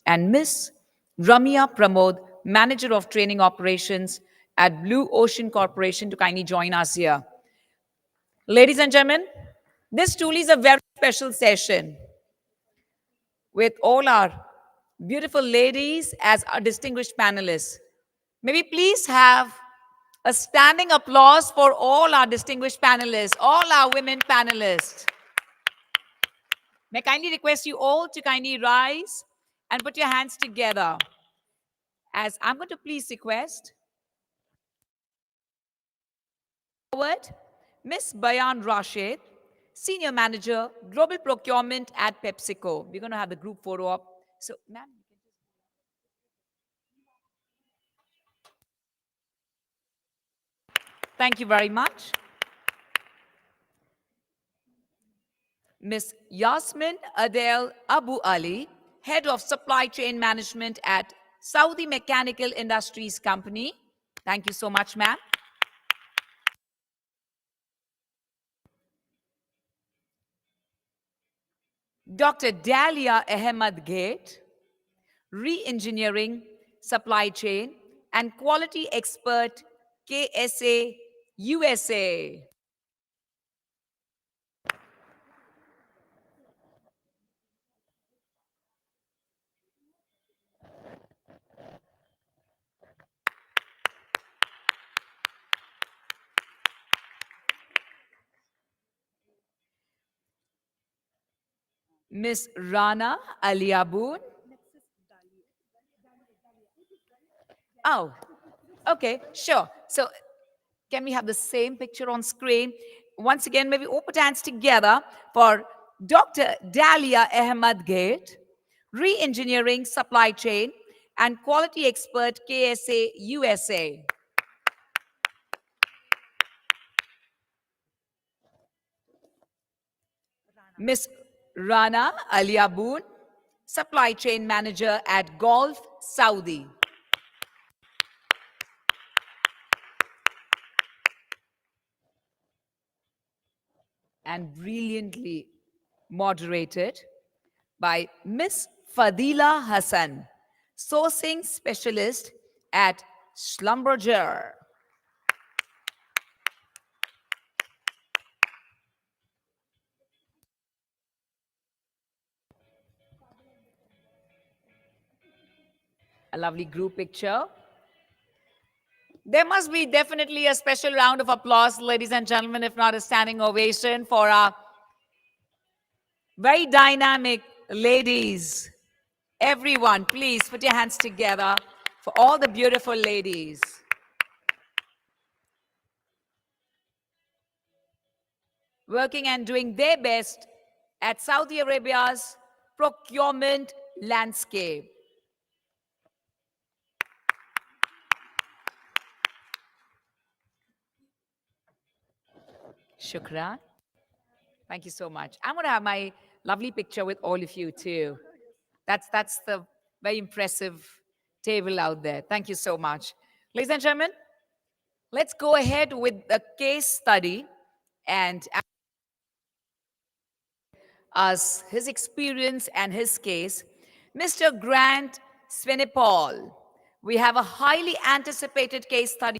S2: and Miss Ramya Pramod, Manager of Training Operations at Blue Ocean Corporation, to kindly join us here. Ladies and gentlemen, this truly is a very special session with all our beautiful ladies as our distinguished panelists. May we please have a standing applause for all our distinguished panelists, all our women panelists. May I kindly request you all to kindly rise and put your hands together, as I'm going to please request forward Miss Bayan Rashid, Senior Manager, Global Procurement at PepsiCo. We're going to have the group photo up. So, ma'am. Thank you very much. Ms. Yasmin Adel Abu Ali, Head of Supply Chain Management at Saudi Mechanical Industries Company. Thank you so much, ma'am. Dr. Dalia Ahmed Gate, Re-engineering, Supply Chain and Quality Expert, KSA, USA. Ms. Rana Aliaboon. Oh, okay, sure. So can we have the same picture on screen? Once again, maybe all put hands together for Dr. Dalia Ahmed Gate, Re-engineering, Supply Chain and Quality Expert, KSA, USA. Ms. Rana Aliaboon, Supply Chain Manager at Gulf, Saudi. And brilliantly moderated by Miss Fadila Hassan, Sourcing Specialist at Schlumberger. A lovely group picture. There must be definitely a special round of applause, ladies and gentlemen, if not a standing ovation for our very dynamic ladies. Everyone, please put your hands together for all the beautiful ladies. working and doing their best at Saudi Arabia's procurement landscape. Shukran. Thank you so much. I'm going to have my lovely picture with all of you too. That's the very impressive table out there. Thank you so much. Ladies and gentlemen, let's go ahead with the case study and us his experience and his case. Mr. Grant Svenipol. We have a highly anticipated case study.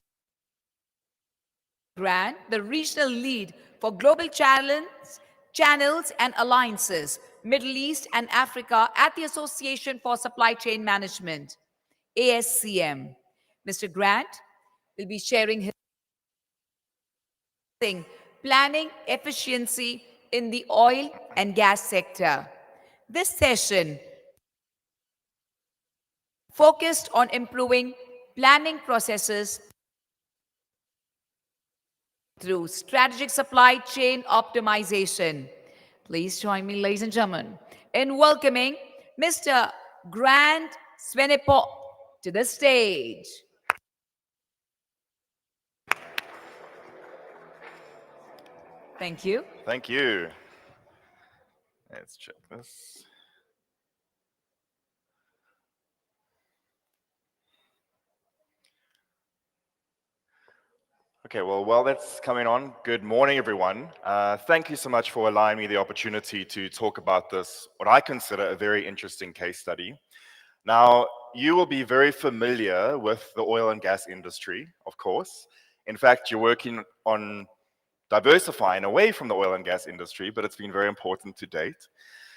S2: Grant, the regional lead for global channels and alliances, Middle East and Africa at the Association for Supply Chain Management, ASCM. Mr. Grant will be sharing his planning efficiency in the oil and gas sector. This session focused on improving planning processes through strategic supply chain optimization. Please join me, ladies and gentlemen, in welcoming Mr. Grant Svenipol to the stage. Thank you.
S8: Thank you. Let's check this. Okay, well, while that's coming on, good morning, everyone. Thank you so much for allowing me the opportunity to talk about this, what I consider a very interesting case study. Now, you will be very familiar with the oil and gas industry, of course. In fact, you're working on diversifying away from the oil and gas industry, but it's been very important to date.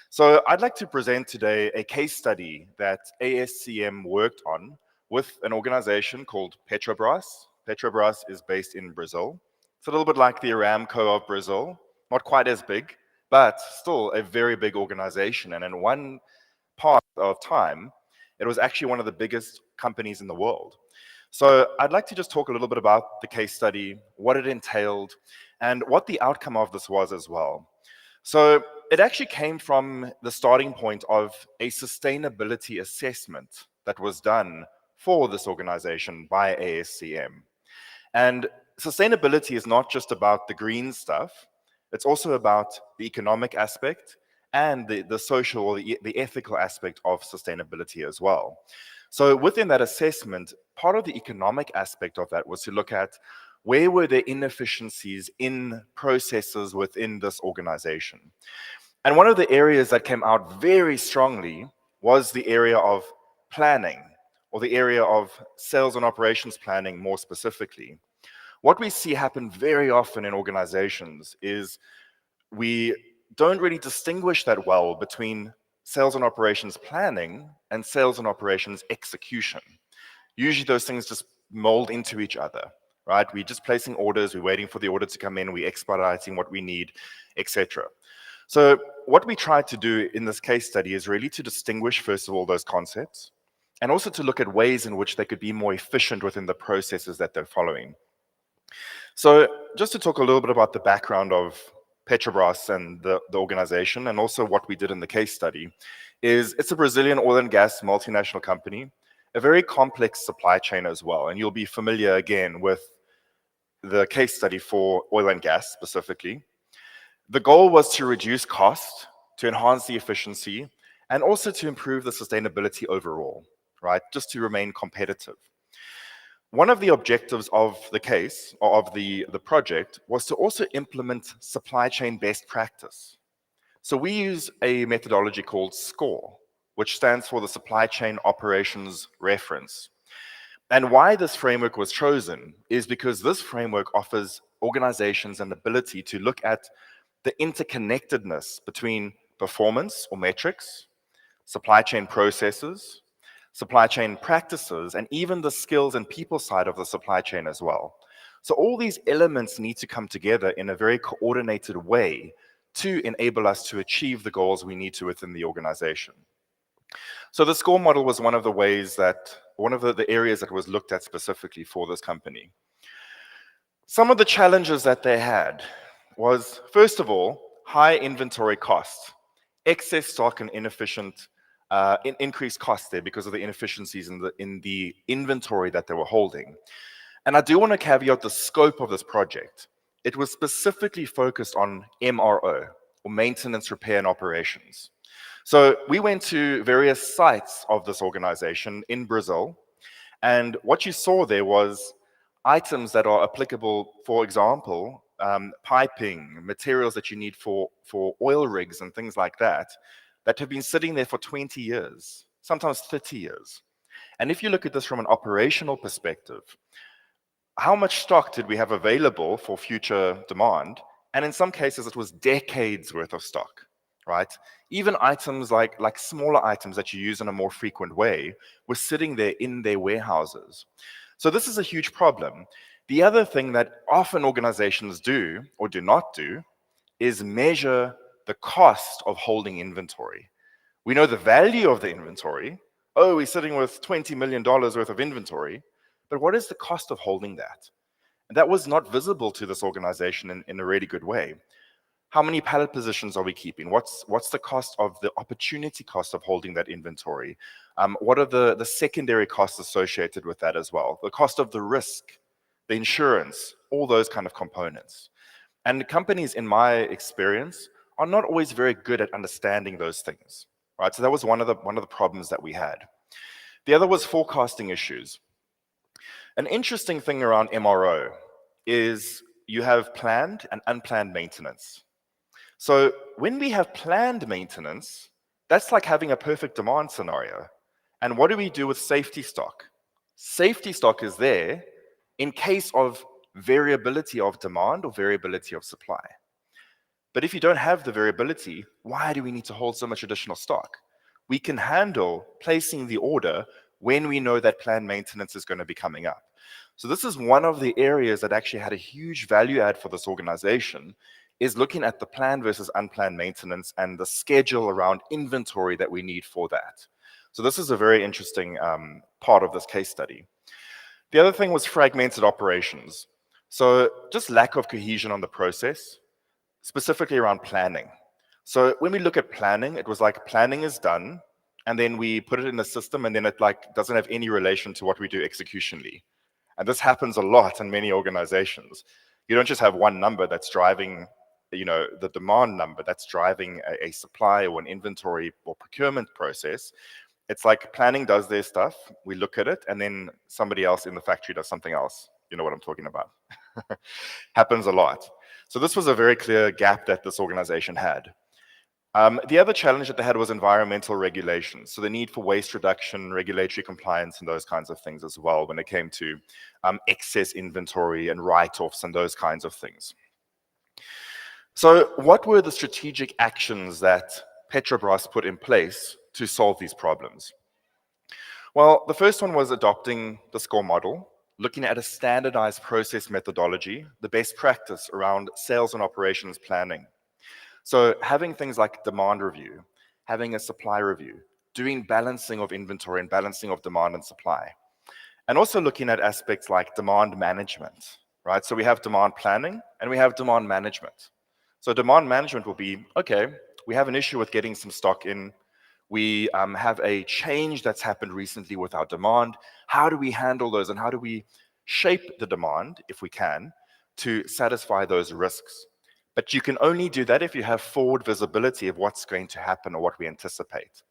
S8: So I'd like to present today a case study that ASCM worked on with an organization called Petrobras. Petrobras is based in Brazil. It's a little bit like the Aramco of Brazil, not quite as big, but still a very big organization. And in one part of time, it was actually one of the biggest companies in the world. So I'd like to just talk a little bit about the case study, what it entailed, and what the outcome of this was as well. So it actually came from the starting point of a sustainability assessment that was done for this organization by ASCM. And sustainability is not just about the green stuff, it's also about the economic aspect and the social or the ethical aspect of sustainability as well. So within that assessment, part of the economic aspect of that was to look at where were there inefficiencies in processes within this organization. And one of the areas that came out very strongly was the area of planning, or the area of sales and operations planning more specifically. What we see happen very often in organizations is we don't really distinguish that well between sales and operations planning and sales and operations execution. Usually those things just mold into each other, right? We're just placing orders, we're waiting for the order to come in, we're expediting what we need, etc. So what we tried to do in this case study is really to distinguish, first of all, those concepts, and also to look at ways in which they could be more efficient within the processes that they're following. So just to talk a little bit about the background of Petrobras and the organization, and also what we did in the case study, is it's a Brazilian oil and gas multinational company, a very complex supply chain as well. And you'll be familiar again with the case study for oil and gas specifically. The goal was to reduce cost, to enhance the efficiency, and also to improve the sustainability overall, right? Just to remain competitive. One of the objectives of the case, or of the project, was to also implement supply chain best practice. So we use a methodology called SCORE, which stands for the Supply Chain Operations Reference. And why this framework was chosen is because this framework offers organizations an ability to look at the interconnectedness between performance or metrics, supply chain processes, supply chain practices, and even the skills and people side of the supply chain as well. So all these elements need to come together in a very coordinated way to enable us to achieve the goals we need to within the organization. So the SCORE model was one of the ways that, one of the areas that was looked at specifically for this company. Some of the challenges that they had, was, first of all, high inventory costs, excess stock and increased costs there because of the inefficiencies in the inventory that they were holding. And I do want to caveat the scope of this project. It was specifically focused on MRO, or maintenance, repair, and operations. So we went to various sites of this organization in Brazil, and what you saw there was items that are applicable, for example, piping, materials that you need for oil rigs and things like that, that have been sitting there for 20 years, sometimes 30 years. And if you look at this from an operational perspective, how much stock did we have available for future demand? And in some cases, it was decades worth of stock, right? Even items like smaller items that you use in a more frequent way were sitting there in their warehouses. So this is a huge problem. The other thing that often organizations do or do not do is measure the cost of holding inventory. We know the value of the inventory. Oh, we're sitting with $20 million worth of inventory. But what is the cost of holding that? And that was not visible to this organization in a really good way. How many pallet positions are we keeping? What's the cost of the opportunity cost of holding that inventory? What are the secondary costs associated with that as well? The cost of the risk, the insurance, all those kind of components. And companies, in my experience, are not always very good at understanding those things, right? So that was one of the problems that we had. The other was forecasting issues. An interesting thing around MRO is you have planned and unplanned maintenance. So when we have planned maintenance, that's like having a perfect demand scenario. And what do we do with safety stock? Safety stock is there in case of variability of demand or variability of supply. But if you don't have the variability, why do we need to hold so much additional stock? We can handle placing the order when we know that planned maintenance is going to be coming up. So this is one of the areas that actually had a huge value add for this organization, is looking at the planned versus unplanned maintenance and the schedule around inventory that we need for that. So this is a very interesting part of this case study. The other thing was fragmented operations. So just lack of cohesion on the process, specifically around planning. So when we look at planning, it was like planning is done, and then we put it in the system, and then it like doesn't have any relation to what we do executionally. And this happens a lot in many organizations. You don't just have one number that's driving, the demand number that's driving a supply or an inventory or procurement process. It's like planning does their stuff, we look at it, and then somebody else in the factory does something else. You know what I'm talking about. Happens a lot. So this was a very clear gap that this organization had. The other challenge that they had was environmental regulations. So the need for waste reduction, regulatory compliance, and those kinds of things as well when it came to excess inventory and write-offs and those kinds of things. So what were the strategic actions that Petrobras put in place to solve these problems? Well, the first one was adopting the SCORE model, looking at a standardized process methodology, the best practice around sales and operations planning. So having things like demand review, having a supply review, doing balancing of inventory and balancing of demand and supply. And also looking at aspects like demand management, right? So we have demand planning and we have demand management. So demand management will be, okay, we have an issue with getting some stock in. We have a change that's happened recently with our demand. How do we handle those, and how do we shape the demand, if we can, to satisfy those risks? But you can only do that if you have forward visibility of what's going to happen or what we anticipate.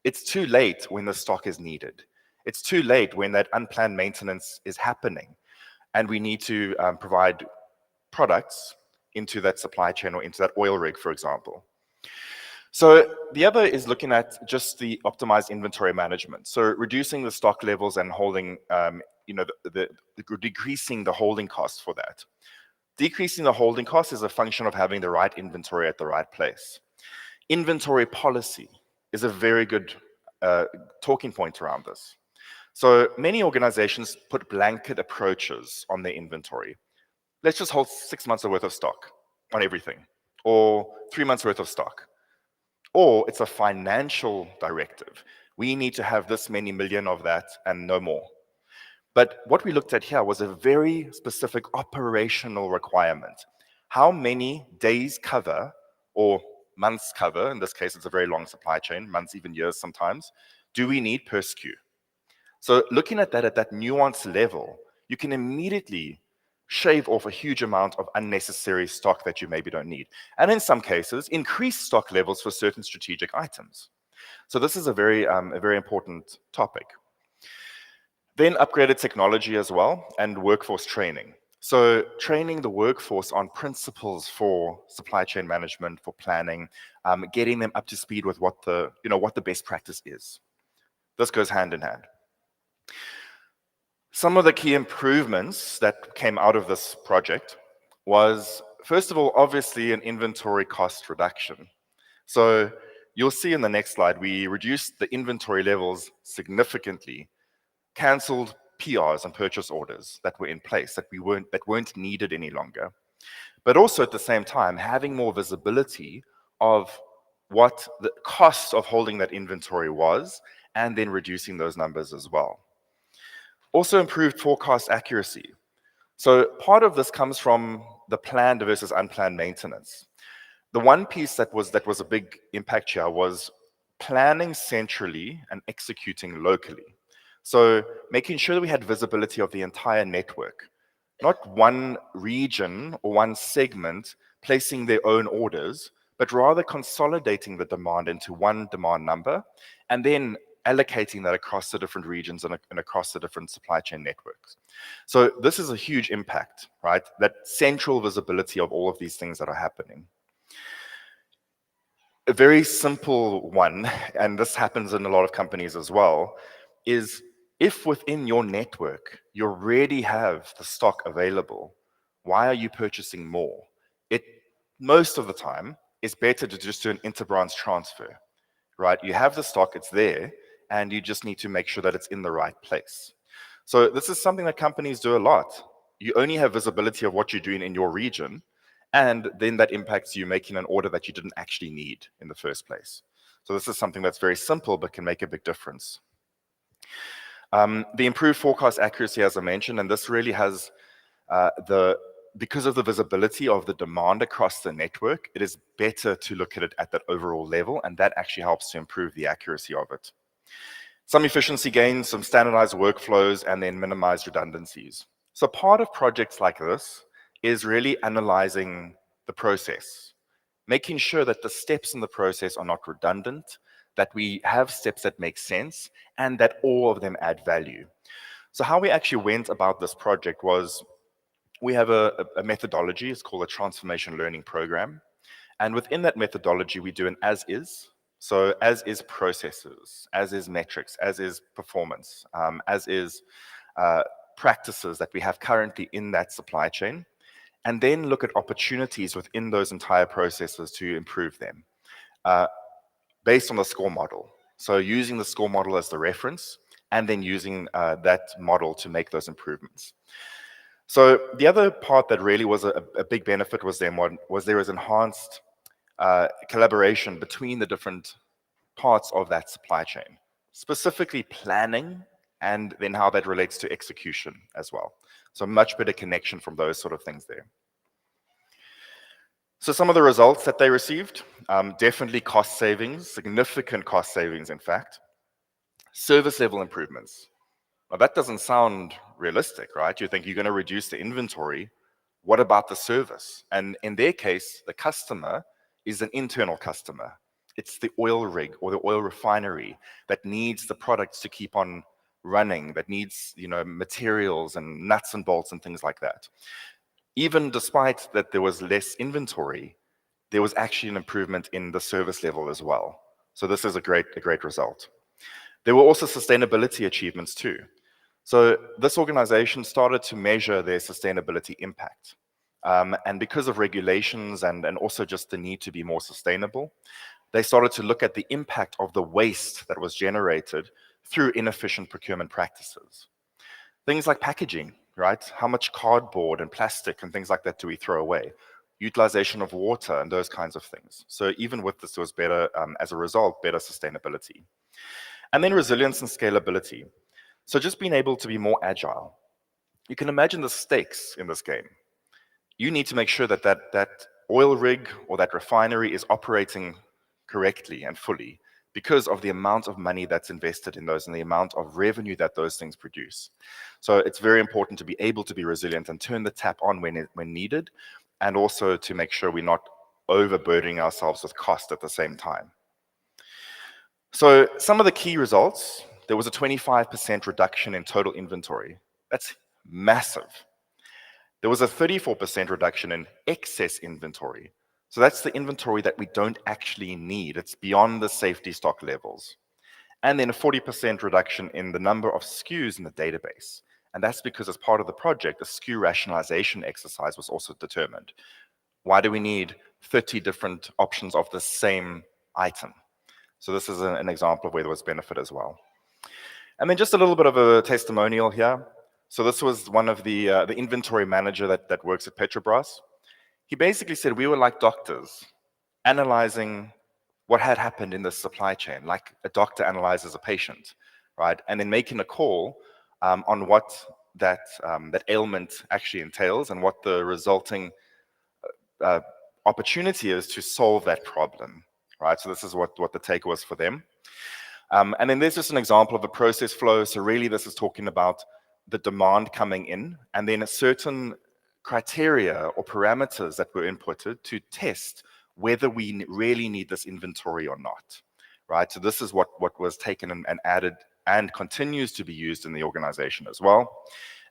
S8: It's too late when the stock is needed. It's too late when that unplanned maintenance is happening and we need to provide products into that supply chain or into that oil rig, for example. So the other is looking at just the optimized inventory management. So reducing the stock levels and holding, decreasing the holding costs for that. Decreasing the holding cost is a function of having the right inventory at the right place. Inventory policy is a very good talking point around this. So many organizations put blanket approaches on their inventory. Let's just hold 6 months worth of stock on everything, or 3 months worth of stock. Or it's a financial directive. We need to have this many million of that and no more. But what we looked at here was a very specific operational requirement. how many days cover or months cover, in this case it's a very long supply chain, months, even years sometimes, do we need per SKU? So looking at that nuanced level, you can immediately shave off a huge amount of unnecessary stock that you maybe don't need. And in some cases, increase stock levels for certain strategic items. So this is a very important topic. Then upgraded technology as well, and workforce training. So training the workforce on principles for supply chain management, for planning, getting them up to speed with what the best practice is. This goes hand in hand. Some of the key improvements that came out of this project was, first of all, obviously an inventory cost reduction. So you'll see in the next slide, we reduced the inventory levels significantly, canceled PRs and purchase orders that were in place that weren't needed any longer. But also at the same time, having more visibility of what the cost of holding that inventory was, and then reducing those numbers as well. Also improved forecast accuracy. So part of this comes from the planned versus unplanned maintenance. The one piece that was a big impact here was planning centrally and executing locally. So making sure that we had visibility of the entire network, not one region or one segment placing their own orders, but rather consolidating the demand into one demand number, and then allocating that across the different regions and across the different supply chain networks. So this is a huge impact, right? That central visibility of all of these things that are happening. A very simple one, and this happens in a lot of companies as well, is if within your network you already have the stock available, why are you purchasing more? It, most of the time, is better to just do an interbranch transfer, right? You have the stock, it's there, and you just need to make sure that it's in the right place. So this is something that companies do a lot. You only have visibility of what you're doing in your region, and then that impacts you making an order that you didn't actually need in the first place. So this is something that's very simple, but can make a big difference. The improved forecast accuracy, as I mentioned, and this really has because of the visibility of the demand across the network, it is better to look at it at that overall level, and that actually helps to improve the accuracy of it. Some efficiency gains, some standardized workflows, and then minimized redundancies. So part of projects like this is really analyzing the process, making sure that the steps in the process are not redundant, that we have steps that make sense, and that all of them add value. So how we actually went about this project was, we have a methodology, it's called a transformation learning program. And within that methodology, we do an as-is. So as-is processes, as-is metrics, as-is performance, as-is practices that we have currently in that supply chain, and then look at opportunities within those entire processes to improve them based on the SCORE model. So using the SCORE model as the reference, and then using that model to make those improvements. So the other part that really was a big benefit was there was enhanced collaboration between the different parts of that supply chain, specifically planning, and then how that relates to execution as well. So much better connection from those sort of things there. So some of the results that they received, definitely cost savings, significant cost savings, in fact. Service level improvements. Now that doesn't sound realistic, right? You think you're going to reduce the inventory. What about the service? And in their case, the customer is an internal customer. It's the oil rig or the oil refinery that needs the products to keep on running, that needs, materials and nuts and bolts and things like that. Even despite that there was less inventory, there was actually an improvement in the service level as well. So this is a great result. There were also sustainability achievements too. So this organization started to measure their sustainability impact. And because of regulations and also just the need to be more sustainable, they started to look at the impact of the waste that was generated through inefficient procurement practices. Things like packaging, right? How much cardboard and plastic and things like that do we throw away? Utilization of water and those kinds of things. So even with this, there was better, as a result, better sustainability. And then resilience and scalability. So just being able to be more agile. You can imagine the stakes in this game. you need to make sure that that oil rig or that refinery is operating correctly and fully because of the amount of money that's invested in those and the amount of revenue that those things produce. So it's very important to be able to be resilient and turn the tap on when needed, and also to make sure we're not overburdening ourselves with cost at the same time. So some of the key results, there was a 25% reduction in total inventory. That's massive. There was a 34% reduction in excess inventory. So that's the inventory that we don't actually need. It's beyond the safety stock levels. And then a 40% reduction in the number of SKUs in the database. And that's because as part of the project, a SKU rationalization exercise was also determined. Why do we need 30 different options of the same item? So this is an example of where there was benefit as well. And then just a little bit of a testimonial here. So this was one of the inventory manager that works at Petrobras. He basically said we were like doctors analyzing what had happened in the supply chain, like a doctor analyzes a patient, right? And then making a call on what that ailment actually entails and what the resulting opportunity is to solve that problem, right? So this is what the take was for them. And then there's just an example of a process flow. So really this is talking about the demand coming in and then a certain criteria or parameters that were inputted to test whether we really need this inventory or not, right? So this is what was taken and added and continues to be used in the organization as well.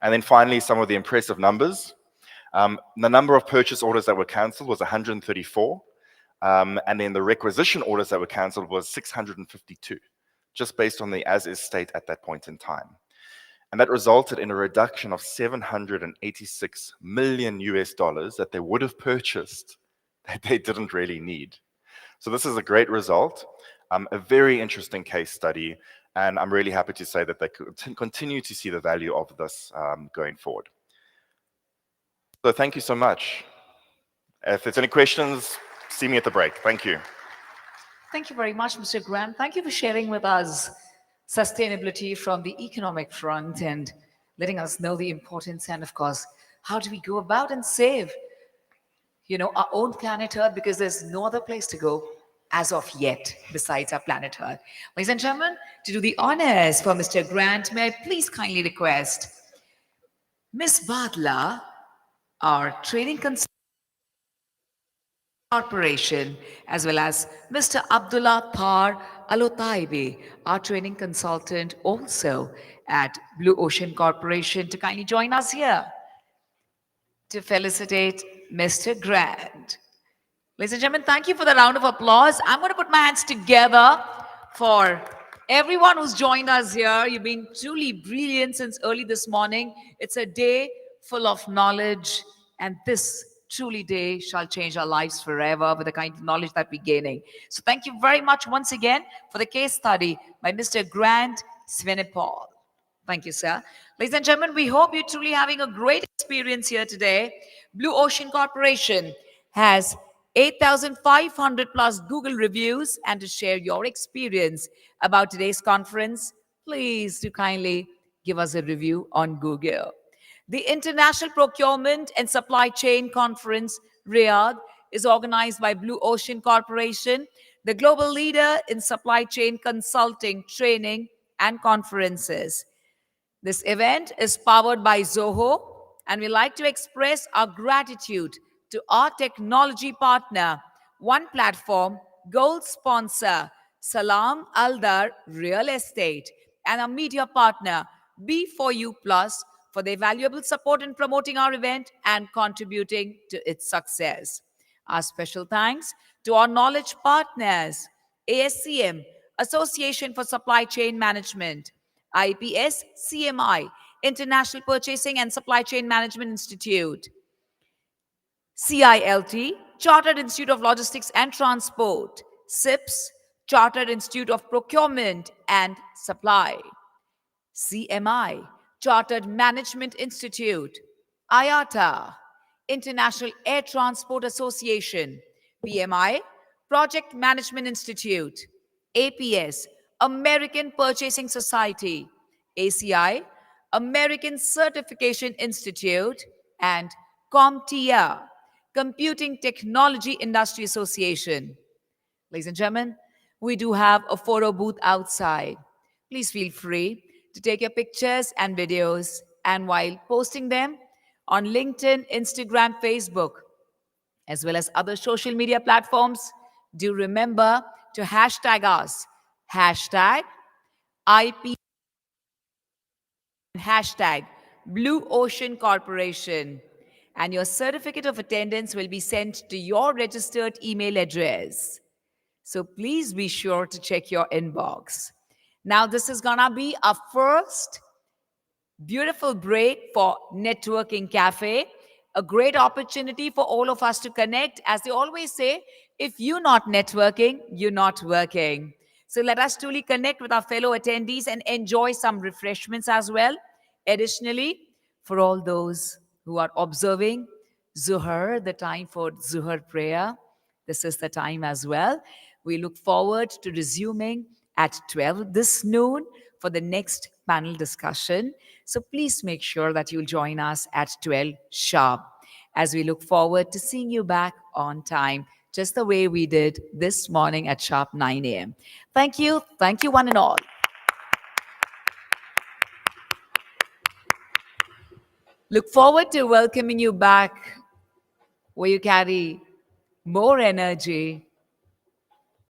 S8: And then finally, some of the impressive numbers. The number of purchase orders that were canceled was 134. And then the requisition orders that were canceled was 652, just based on the as-is state at that point in time. And that resulted in a reduction of $786 million that they would have purchased that they didn't really need. So this is a great result, a very interesting case study, and I'm really happy to say that they continue to see the value of this going forward. So thank you so much. If there's any questions, see me at the break. Thank you.
S2: Thank you very much, Mr. Grant. Thank you for sharing with us sustainability from the economic front and letting us know the importance and, of course, how do we go about and save, our own planet Earth, because there's no other place to go as of yet besides our planet Earth. Ladies and gentlemen, to do the honors for Mr. Grant, may I please kindly request Ms. Badla, our training consultant corporation, as well as Mr. Abdullah Thar Alotaibe, our training consultant also at Blue Ocean Corporation, to kindly join us here to felicitate Mr. Grant. Ladies and gentlemen, thank you for the round of applause. I'm going to put my hands together for everyone who's joined us here. You've been truly brilliant since early this morning. It's a day full of knowledge, and this truly day shall change our lives forever with the kind of knowledge that we're gaining. So thank you very much once again for the case study by Mr. Grant Svenepal. Thank you, sir. Ladies and gentlemen, we hope you're truly having a great experience here today. Blue Ocean Corporation has 8,500 plus Google reviews, and to share your experience about today's conference, please do kindly give us a review on Google. The International Procurement and Supply Chain Conference, Riyadh, is organized by Blue Ocean Corporation, the global leader in supply chain consulting, training, and conferences. This event is powered by Zoho, and we like to express our gratitude to our technology partner, One Platform, gold sponsor, Salam Aldar Real Estate, and our media partner, B4U Plus, for their valuable support in promoting our event and contributing to its success. Our special thanks to our knowledge partners, ASCM, Association for Supply Chain Management, IPSC, International Purchasing and Supply Chain Management Institute, CILT, Chartered Institute of Logistics and Transport, CIPS, Chartered Institute of Procurement and Supply, CMI, Chartered Management Institute, IATA, International Air Transport Association, PMI, Project Management Institute, APS, American Purchasing Society, ACI, American Certification Institute, and CompTIA, Computing Technology Industry Association. Ladies and gentlemen, we do have a photo booth outside. Please feel free to take your pictures and videos, and while posting them on LinkedIn, Instagram, Facebook, as well as other social media platforms, do remember to hashtag us. Hashtag IP, hashtag Blue Ocean Corporation. And your certificate of attendance will be sent to your registered email address. So please be sure to check your inbox. Now, this is gonna be our first beautiful break for Networking Cafe. A great opportunity for all of us to connect. As they always say, if you're not networking, you're not working. So let us truly connect with our fellow attendees and enjoy some refreshments as well. Additionally, for all those who are observing Zuhur, the time for Zuhur prayer, this is the time as well. We look forward to resuming at 12 this noon for the next panel discussion. So please make sure that you'll join us at 12 sharp as we look forward to seeing you back on time, just the way we did this morning at sharp 9 a.m. Thank you. Thank you, one and all. Look forward to welcoming you back where you carry more energy,